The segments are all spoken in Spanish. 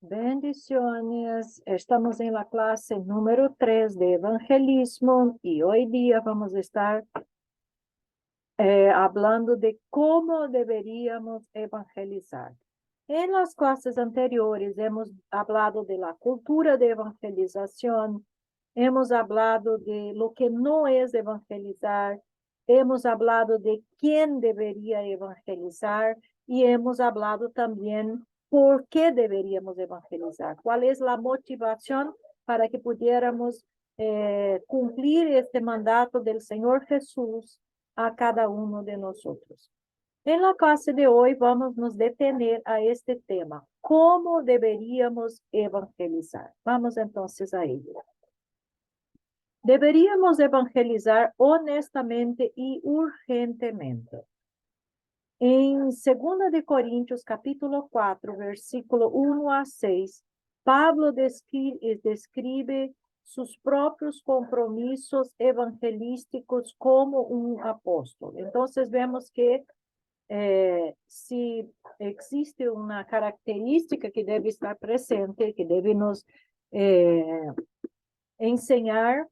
Bendiciones. Estamos en la clase número 3 de evangelismo y hoy día vamos a estar hablando de cómo deberíamos evangelizar. En las clases anteriores hemos hablado de la cultura de evangelización, hemos hablado de lo que no es evangelizar, hemos hablado de quién debería evangelizar y hemos hablado también por qué deberíamos evangelizar, cuál es la motivación para que pudiéramos cumplir este mandato del Señor Jesús a cada uno de nosotros. En la clase de hoy vamos a nos detener a este tema, ¿cómo deberíamos evangelizar? Vamos entonces a ello. Deberíamos evangelizar honestamente y urgentemente. En 2 de Corintios, capítulo 4, versículo 1 a 6, Pablo describe sus propios compromisos evangelísticos como un apóstol. Entonces vemos que si existe una característica que debe estar presente, que debe nos enseñar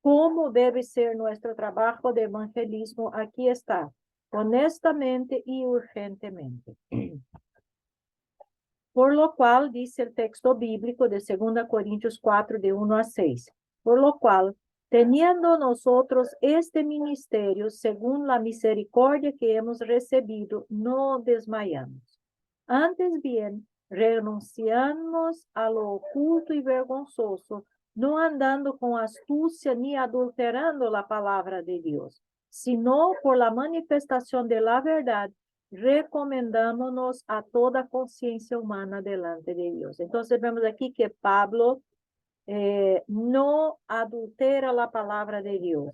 cómo debe ser nuestro trabajo de evangelismo, aquí está, honestamente y urgentemente. Por lo cual, dice el texto bíblico de 2 Corintios 4, de 1 a 6, por lo cual, teniendo nosotros este ministerio, según la misericordia que hemos recibido, no desmayamos. Antes bien, renunciamos a lo oculto y vergonzoso, no andando con astucia ni adulterando la palabra de Dios, sino por la manifestación de la verdad, recomendámonos a toda conciencia humana delante de Dios. Entonces vemos aquí que Pablo no adultera la palabra de Dios,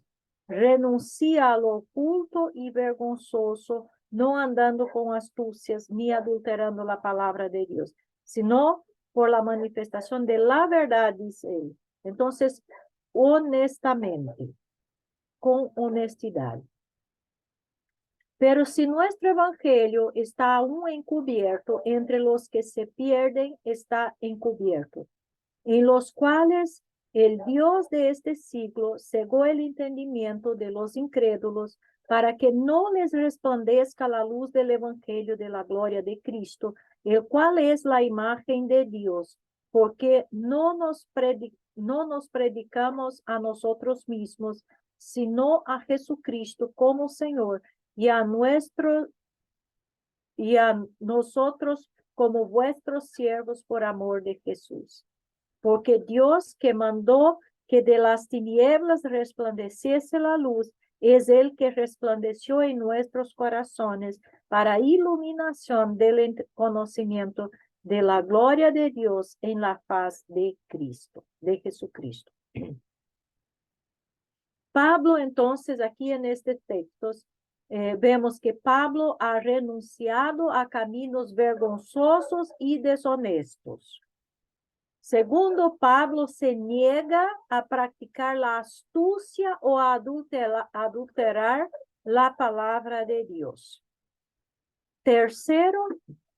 renuncia a lo oculto y vergonzoso, no andando con astucias ni adulterando la palabra de Dios, sino por la manifestación de la verdad, dice él. Entonces, honestamente, con honestidad. Pero si nuestro evangelio está aún encubierto, entre los que se pierden está encubierto, en los cuales el Dios de este siglo cegó el entendimiento de los incrédulos para que no les resplandezca la luz del evangelio de la gloria de Cristo, el cual es la imagen de Dios, porque no nos predicamos a nosotros mismos, sino a Jesucristo como Señor y a nosotros como vuestros siervos por amor de Jesús. Porque Dios que mandó que de las tinieblas resplandeciese la luz, es el que resplandeció en nuestros corazones para iluminación del conocimiento de la gloria de Dios en la faz de Cristo, de Jesucristo. Pablo, entonces, aquí en este texto, vemos que Pablo ha renunciado a caminos vergonzosos y deshonestos. Segundo, Pablo se niega a practicar la astucia o a adulterar la palabra de Dios. Tercero,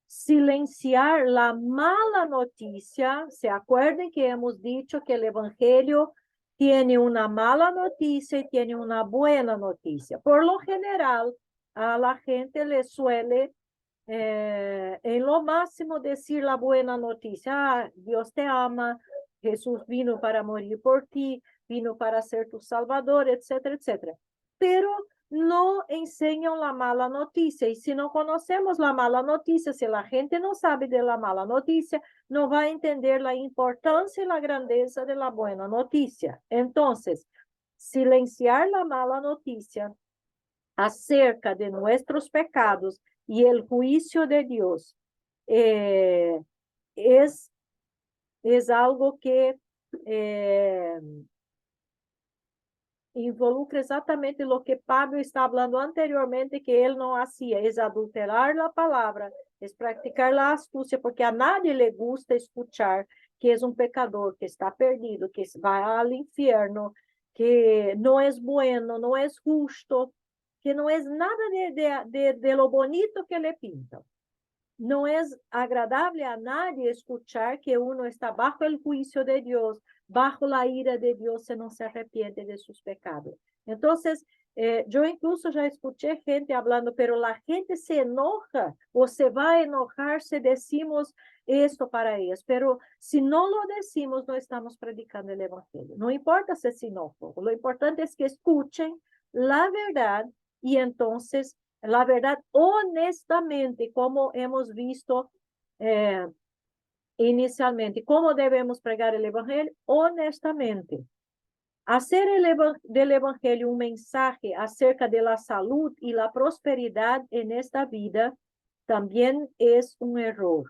silenciar la mala noticia. ¿Se acuerdan que hemos dicho que el evangelio tiene una mala noticia y tiene una buena noticia? Por lo general, a la gente le suele en lo máximo decir la buena noticia, Dios te ama, Jesús vino para morir por ti, vino para ser tu salvador, etcétera, etcétera. Pero no enseñan la mala noticia, y si no conocemos la mala noticia, si la gente no sabe de la mala noticia, no va a entender la importancia y la grandeza de la buena noticia. Entonces, silenciar la mala noticia acerca de nuestros pecados y el juicio de Dios es algo que involucra exatamente lo que Pablo está hablando anteriormente, que él no hacía, es adulterar la palabra, es practicar la astucia, porque a nadie le gusta escuchar que es un pecador, que está perdido, que va al infierno, que no es bueno, no es justo, que no es nada de lo bonito que le pintan. no es agradable a nadie escuchar que uno está bajo el juicio de Dios, bajo la ira de Dios, si no se arrepiente de sus pecados. Entonces, yo incluso ya escuché gente hablando, pero la gente se enoja o se va a enojar si decimos esto para ellos. Pero si no lo decimos, no estamos predicando el evangelio. No importa si es enojo. Lo importante es que escuchen la verdad y entonces la verdad honestamente, como hemos visto inicialmente. ¿Cómo debemos pregar el evangelio? Honestamente. Hacer del evangelio un mensaje acerca de la salud y la prosperidad en esta vida también es un error.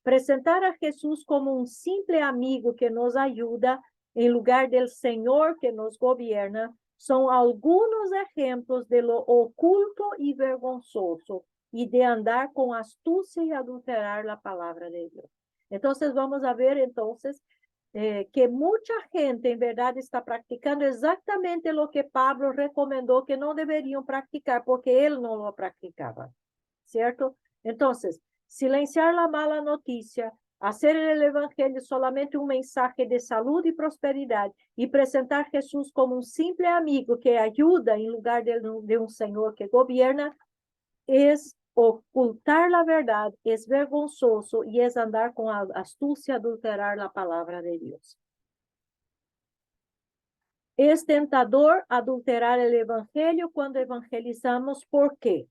Presentar a Jesús como un simple amigo que nos ayuda en lugar del Señor que nos gobierna son algunos ejemplos de lo oculto y vergonzoso y de andar con astucia y adulterar la palabra de Dios. Entonces vamos a ver entonces que mucha gente en verdad está practicando exactamente lo que Pablo recomendó que no deberían practicar porque él no lo practicaba, ¿cierto? Entonces, silenciar la mala noticia, hacer el evangelio solamente un mensaje de salud y prosperidad y presentar a Jesús como un simple amigo que ayuda en lugar de un Señor que gobierna, es ocultar la verdad, es vergonzoso y es andar con astucia, adulterar la palabra de Dios. Es tentador adulterar el evangelio cuando evangelizamos. ¿Por qué?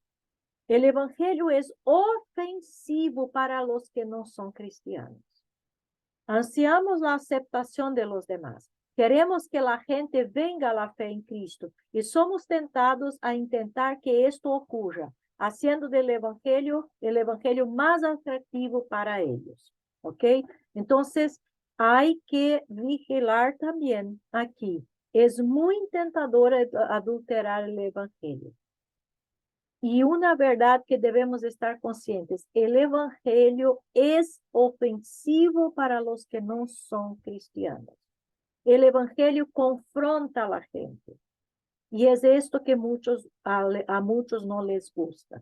El evangelio es ofensivo para los que no son cristianos. Ansiamos la aceptación de los demás. Queremos que la gente venga a la fe en Cristo y somos tentados a intentar que esto ocurra, haciendo del evangelio el evangelio más atractivo para ellos. ¿Ok? Entonces, hay que vigilar también aquí. Es muy tentador adulterar el evangelio. Y una verdad que debemos estar conscientes, el evangelio es ofensivo para los que no son cristianos. El evangelio confronta a la gente. Y es esto que a muchos no les gusta.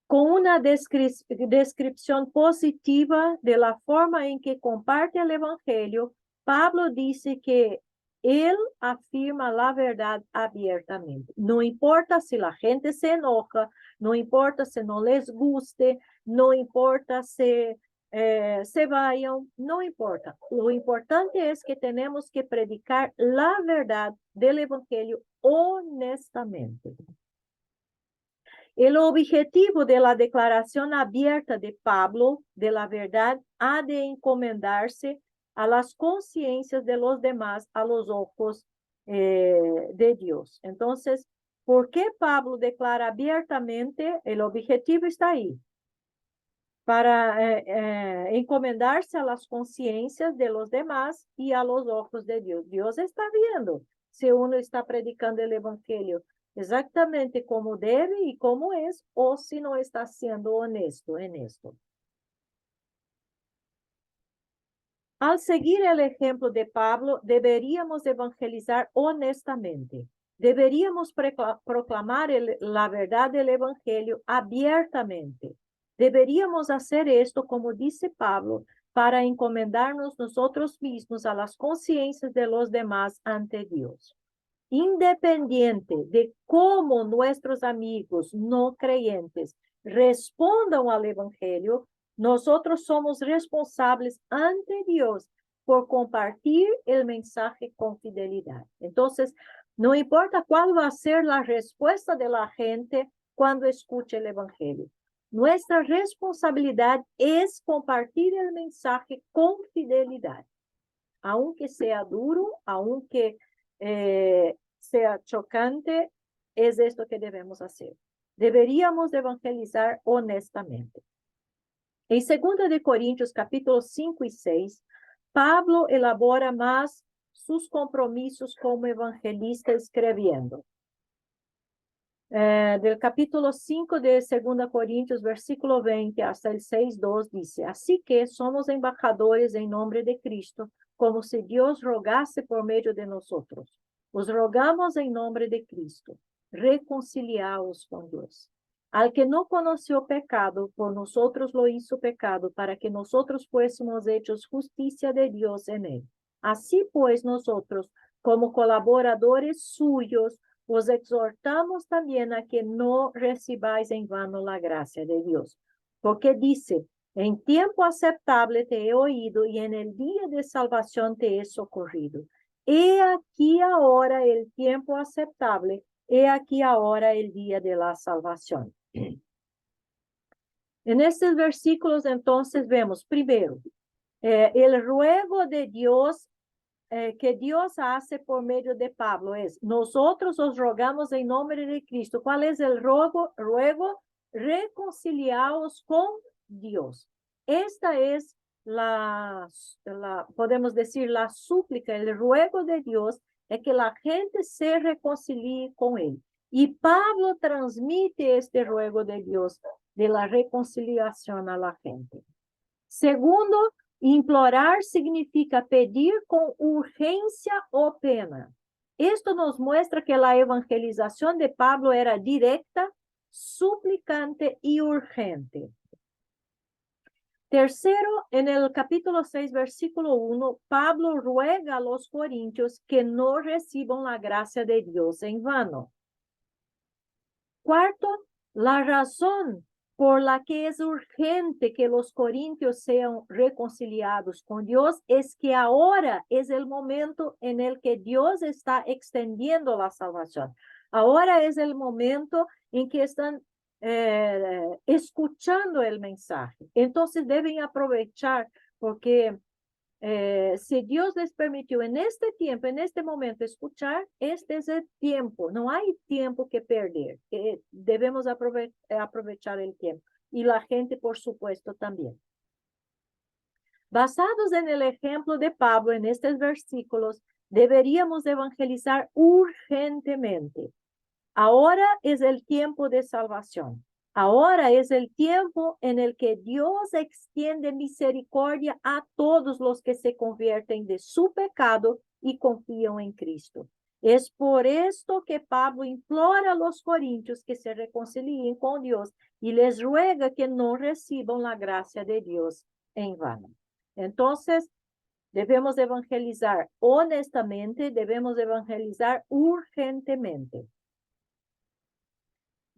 Con una descripción positiva de la forma en que comparte el evangelio, Pablo dice que él afirma la verdad abiertamente. No importa si la gente se enoja, no importa si no les guste, no importa si se vayan, no importa. Lo importante es que tenemos que predicar la verdad del evangelio honestamente. El objetivo de la declaración abierta de Pablo de la verdad ha de encomendarse a las conciencias de los demás, a los ojos de Dios. Entonces, ¿por qué Pablo declara abiertamente? El objetivo está ahí, para encomendarse a las conciencias de los demás y a los ojos de Dios. Dios está viendo si uno está predicando el evangelio exactamente como debe y como es, o si no está siendo honesto en esto. Al seguir el ejemplo de Pablo, deberíamos evangelizar honestamente. Deberíamos proclamar la verdad del evangelio abiertamente. Deberíamos hacer esto, como dice Pablo, para encomendarnos nosotros mismos a las conciencias de los demás ante Dios. Independiente de cómo nuestros amigos no creyentes respondan al evangelio, nosotros somos responsables ante Dios por compartir el mensaje con fidelidad. Entonces, no importa cuál va a ser la respuesta de la gente cuando escuche el evangelio. Nuestra responsabilidad es compartir el mensaje con fidelidad, aunque sea duro, aunque sea chocante, es esto que debemos hacer. Deberíamos evangelizar honestamente. En 2 de Corintios, capítulos 5 y 6, Pablo elabora más sus compromisos como evangelista escribiendo. Del capítulo 5 de 2 Corintios, versículo 20 hasta el 6:2 dice, así que somos embajadores en nombre de Cristo, como si Dios rogase por medio de nosotros. Os rogamos en nombre de Cristo, reconciliaos con Dios. Al que no conoció pecado, por nosotros lo hizo pecado, para que nosotros fuésemos hechos justicia de Dios en él. Así pues nosotros, como colaboradores suyos, os exhortamos también a que no recibáis en vano la gracia de Dios. Porque dice, en tiempo aceptable te he oído y en el día de salvación te he socorrido. He aquí ahora el tiempo aceptable, he aquí ahora el día de la salvación. En estos versículos entonces vemos primero el ruego de Dios que Dios hace por medio de Pablo es, nosotros os rogamos en nombre de Cristo. ¿Cuál es el ruego? Reconciliaos con Dios. Esta es podemos decir, la súplica, el ruego de Dios es que la gente se reconcilie con él. Y Pablo transmite este ruego de Dios de la reconciliación a la gente. Segundo, implorar significa pedir con urgencia o pena. Esto nos muestra que la evangelización de Pablo era directa, suplicante y urgente. Tercero, en el capítulo 6, versículo 1, Pablo ruega a los corintios que no reciban la gracia de Dios en vano. Cuarto, la razón por la que es urgente que los corintios sean reconciliados con Dios es que ahora es el momento en el que Dios está extendiendo la salvación. Ahora es el momento en que están escuchando el mensaje. Entonces deben aprovechar porque si Dios les permitió en este tiempo, en este momento escuchar, este es el tiempo, no hay tiempo que perder, debemos aprovechar el tiempo y la gente por supuesto también. Basados en el ejemplo de Pablo en estos versículos, deberíamos evangelizar urgentemente. Ahora es el tiempo de salvación. Ahora es el tiempo en el que Dios extiende misericordia a todos los que se convierten de su pecado y confían en Cristo. Es por esto que Pablo implora a los corintios que se reconcilien con Dios y les ruega que no reciban la gracia de Dios en vano. Entonces, debemos evangelizar honestamente, debemos evangelizar urgentemente.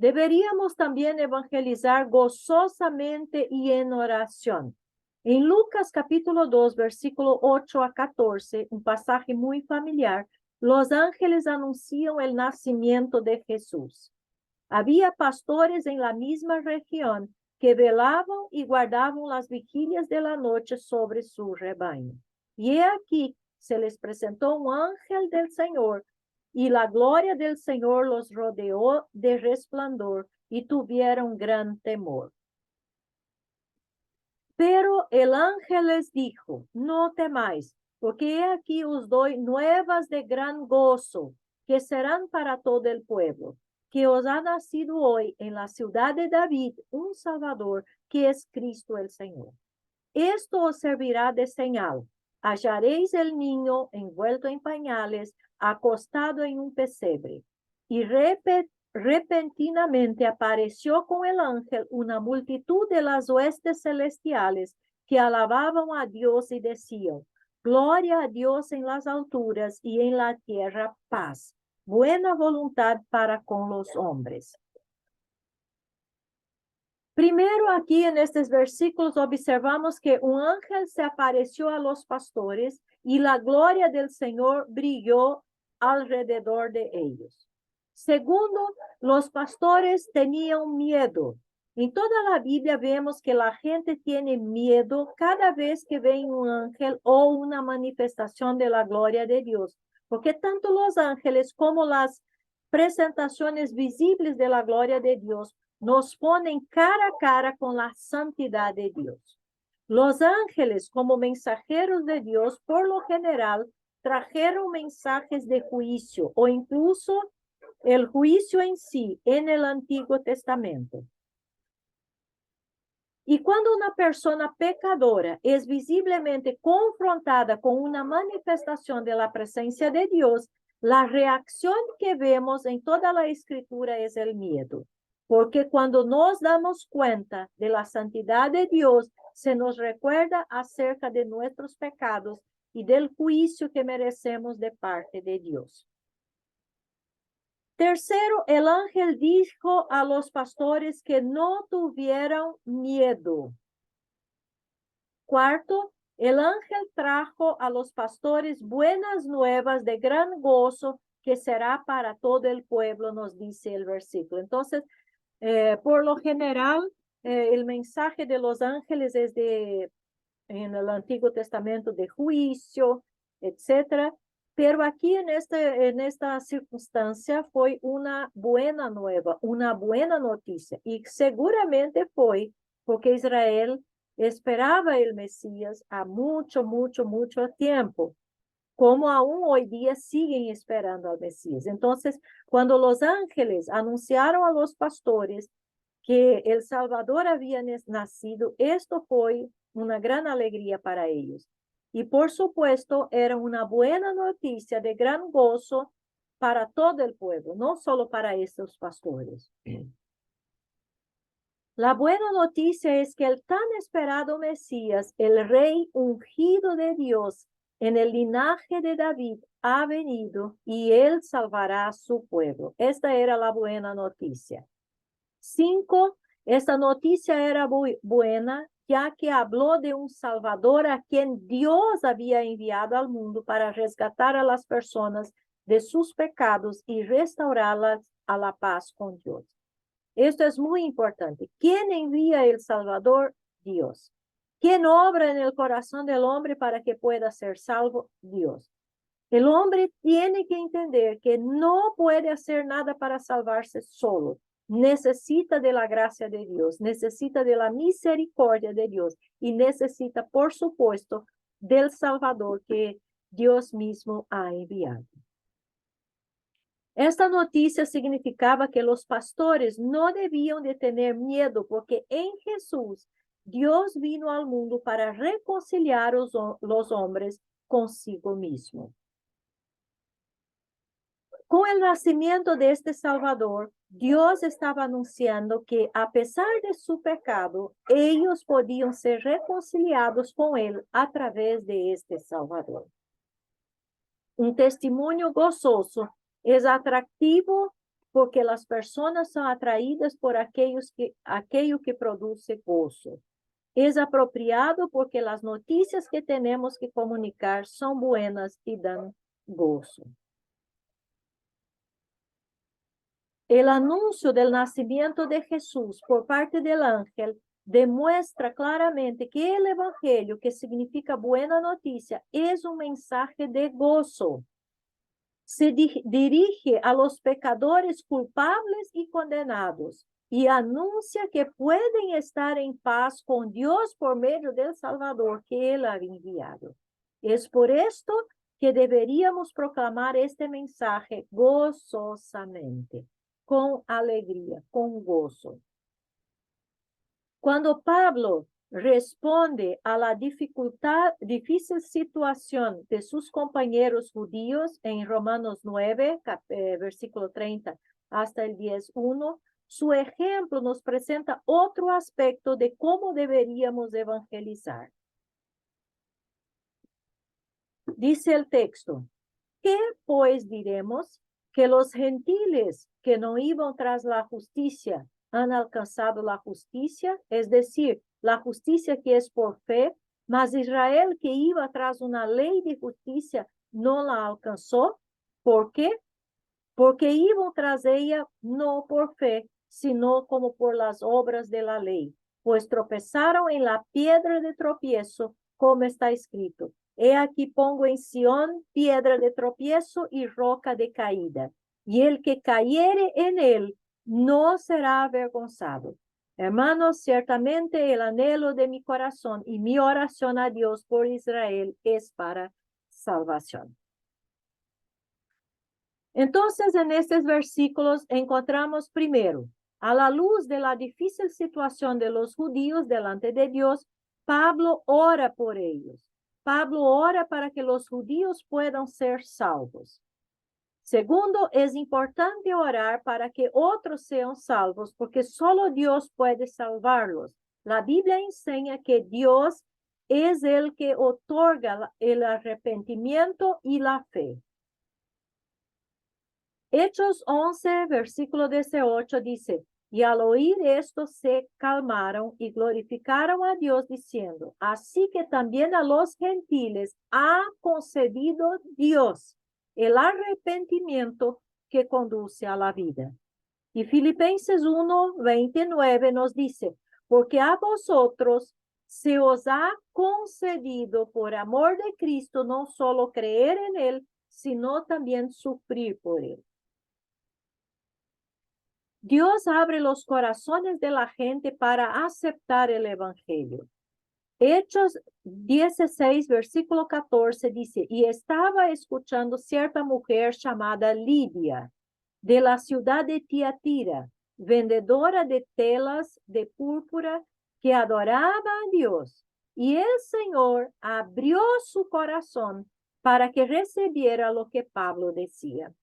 Deberíamos también evangelizar gozosamente y en oración. En Lucas capítulo 2, versículo 8 a 14, un pasaje muy familiar, los ángeles anuncian el nacimiento de Jesús. Había pastores en la misma región que velaban y guardaban las vigilias de la noche sobre su rebaño. Y he aquí, se les presentó un ángel del Señor, y la gloria del Señor los rodeó de resplandor y tuvieron gran temor. Pero el ángel les dijo, no temáis, porque he aquí os doy nuevas de gran gozo, que serán para todo el pueblo, que os ha nacido hoy en la ciudad de David un Salvador, que es Cristo el Señor. Esto os servirá de señal. Hallaréis el niño envuelto en pañales, acostado en un pesebre. Y repentinamente apareció con el ángel una multitud de las huestes celestiales que alababan a Dios y decían, gloria a Dios en las alturas y en la tierra paz, buena voluntad para con los hombres. Primero aquí en estos versículos observamos que un ángel se apareció a los pastores y la gloria del Señor brilló alrededor de ellos. Segundo, los pastores tenían miedo. En toda la Biblia vemos que la gente tiene miedo cada vez que ven un ángel o una manifestación de la gloria de Dios, porque tanto los ángeles como las presentaciones visibles de la gloria de Dios nos ponen cara a cara con la santidad de Dios. Los ángeles, como mensajeros de Dios, por lo general, trajeron mensajes de juicio o incluso el juicio en sí en el Antiguo Testamento. Y cuando una persona pecadora es visiblemente confrontada con una manifestación de la presencia de Dios, la reacción que vemos en toda la Escritura es el miedo. porque cuando nos damos cuenta de la santidad de Dios, se nos recuerda acerca de nuestros pecados y del juicio que merecemos de parte de Dios. Tercero, el ángel dijo a los pastores que no tuvieran miedo. Cuarto, el ángel trajo a los pastores buenas nuevas de gran gozo que será para todo el pueblo, nos dice el versículo. Entonces, por lo general, el mensaje de los ángeles es en el Antiguo Testamento de juicio, etcétera. Pero aquí en esta circunstancia fue una buena nueva, una buena noticia. Y seguramente fue porque Israel esperaba el Mesías a mucho, mucho, mucho tiempo, como aún hoy día siguen esperando al Mesías. Entonces, cuando los ángeles anunciaron a los pastores que el Salvador había nacido, esto fue una gran alegría para ellos. Y por supuesto, era una buena noticia de gran gozo para todo el pueblo, no solo para estos pastores. La buena noticia es que el tan esperado Mesías, el Rey ungido de Dios en el linaje de David, ha venido y él salvará a su pueblo. Esta era la buena noticia. 5. Esta noticia era muy buena, ya que habló de un Salvador a quien Dios había enviado al mundo para rescatar a las personas de sus pecados y restaurarlas a la paz con Dios. Esto es muy importante. ¿Quién envía el Salvador? Dios. ¿Quién obra en el corazón del hombre para que pueda ser salvo? Dios. El hombre tiene que entender que no puede hacer nada para salvarse solo. Necesita de la gracia de Dios, necesita de la misericordia de Dios y necesita, por supuesto, del Salvador que Dios mismo ha enviado. Esta noticia significaba que los pastores no debían de tener miedo porque en Jesús Dios vino al mundo para reconciliar los hombres consigo mismo. Con el nacimiento de este Salvador, Dios estaba anunciando que a pesar de su pecado, ellos podían ser reconciliados con Él a través de este Salvador. Un testimonio gozoso es atractivo porque las personas son atraídas por aquello que produce gozo. Es apropiado porque las noticias que tenemos que comunicar son buenas y dan gozo. El anuncio del nacimiento de Jesús por parte del ángel demuestra claramente que el evangelio, que significa buena noticia, es un mensaje de gozo. Se dirige a los pecadores culpables y condenados y anuncia que pueden estar en paz con Dios por medio del Salvador que Él ha enviado. Es por esto que deberíamos proclamar este mensaje gozosamente, con alegría, con gozo. Cuando Pablo responde a la difícil situación de sus compañeros judíos en Romanos 9, versículo 30 hasta el 10:1, su ejemplo nos presenta otro aspecto de cómo deberíamos evangelizar. Dice el texto, ¿qué pues diremos? Que los gentiles que no iban tras la justicia han alcanzado la justicia, es decir, la justicia que es por fe, mas Israel que iba tras una ley de justicia no la alcanzó. ¿Por qué? Porque iban tras ella no por fe, sino como por las obras de la ley, pues tropezaron en la piedra de tropiezo, como está escrito. He aquí pongo en Sión piedra de tropiezo y roca de caída, y el que cayere en él no será avergonzado. Hermanos, ciertamente el anhelo de mi corazón y mi oración a Dios por Israel es para salvación. Entonces, en estos versículos encontramos primero, a la luz de la difícil situación de los judíos delante de Dios, Pablo ora por ellos. Pablo ora para que los judíos puedan ser salvos. Segundo, es importante orar para que otros sean salvos, porque solo Dios puede salvarlos. La Biblia enseña que Dios es el que otorga el arrepentimiento y la fe. Hechos 11, versículo 18 dice, y al oír esto se calmaron y glorificaron a Dios diciendo, así que también a los gentiles ha concedido Dios el arrepentimiento que conduce a la vida. Y Filipenses 1, 29 nos dice, porque a vosotros se os ha concedido por amor de Cristo no solo creer en él, sino también sufrir por él. Dios abre los corazones de la gente para aceptar el evangelio. Hechos 16, versículo 14 dice, y estaba escuchando cierta mujer llamada Lidia, de la ciudad de Tiatira, vendedora de telas de púrpura, que adoraba a Dios. Y el Señor abrió su corazón para que recibiera lo que Pablo decía.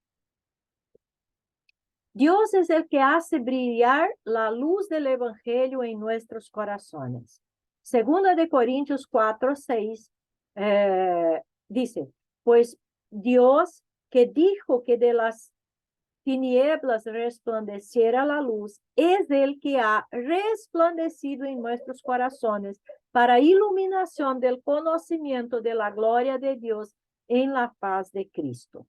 Dios es el que hace brillar la luz del evangelio en nuestros corazones. Segunda de Corintios 4, 6, dice, pues Dios que dijo que de las tinieblas resplandeciera la luz, es el que ha resplandecido en nuestros corazones para iluminación del conocimiento de la gloria de Dios en la faz de Cristo.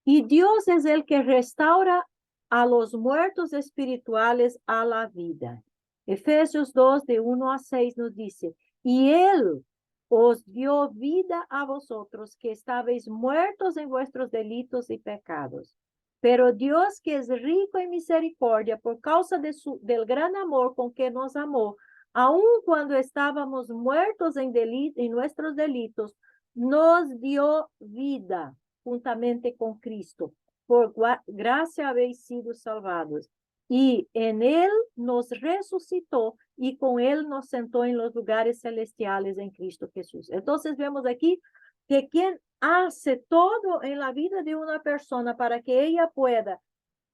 Y Dios es el que restaura a los muertos espirituales a la vida. Efesios 2, de 1 a 6 nos dice, y Él os dio vida a vosotros que estabais muertos en vuestros delitos y pecados. Pero Dios, que es rico en misericordia, por causa del gran amor con que nos amó, aun cuando estábamos muertos en nuestros delitos, nos dio vida juntamente con Cristo. Por gracia habéis sido salvados. Y en Él nos resucitó y con Él nos sentó en los lugares celestiales en Cristo Jesús. Entonces vemos aquí que quien hace todo en la vida de una persona para que ella pueda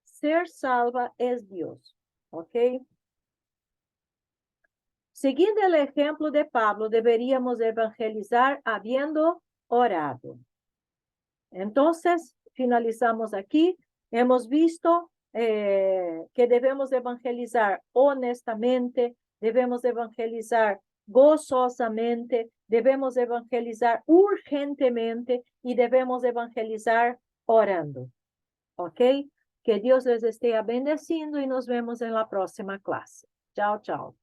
ser salva es Dios. ¿Ok? Siguiendo el ejemplo de Pablo, deberíamos evangelizar habiendo orado. Entonces, finalizamos aquí. Hemos visto que debemos evangelizar honestamente, debemos evangelizar gozosamente, debemos evangelizar urgentemente y debemos evangelizar orando. ¿Ok? Que Dios les esté bendeciendo y nos vemos en la próxima clase. Chao, chao.